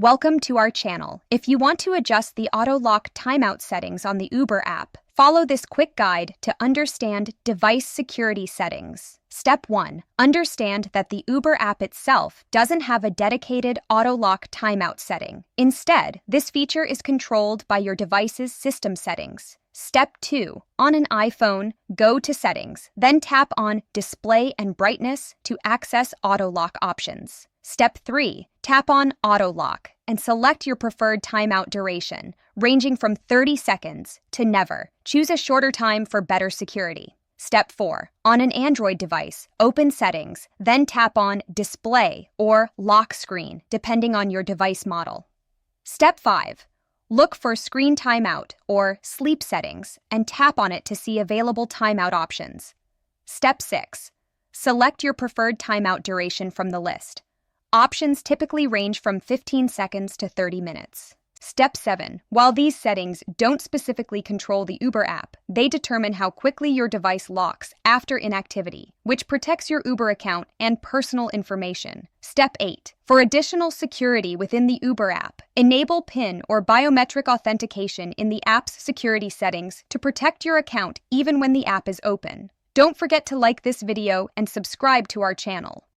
Welcome to our channel. If you want to adjust the Auto-Lock Timeout settings on the Uber app, follow this quick guide to understand device security settings. Step 1. Understand that the Uber app itself doesn't have a dedicated Auto-Lock Timeout setting. Instead, this feature is controlled by your device's system settings. Step 2. On an iPhone, go to Settings, then tap on Display and Brightness to access Auto-Lock options. Step 3. Tap on Auto-Lock and select your preferred timeout duration, ranging from 30 seconds to never. Choose a shorter time for better security. Step 4. On an Android device, open Settings, then tap on Display or Lock Screen, depending on your device model. Step 5. Look for Screen Timeout or Sleep Settings and tap on it to see available timeout options. Step 6. Select your preferred timeout duration from the list. Options typically range from 15 seconds to 30 minutes. Step 7. While these settings don't specifically control the Uber app, they determine how quickly your device locks after inactivity, which protects your Uber account and personal information. Step 8. For additional security within the Uber app, enable PIN or biometric authentication in the app's security settings to protect your account even when the app is open. Don't forget to like this video and subscribe to our channel.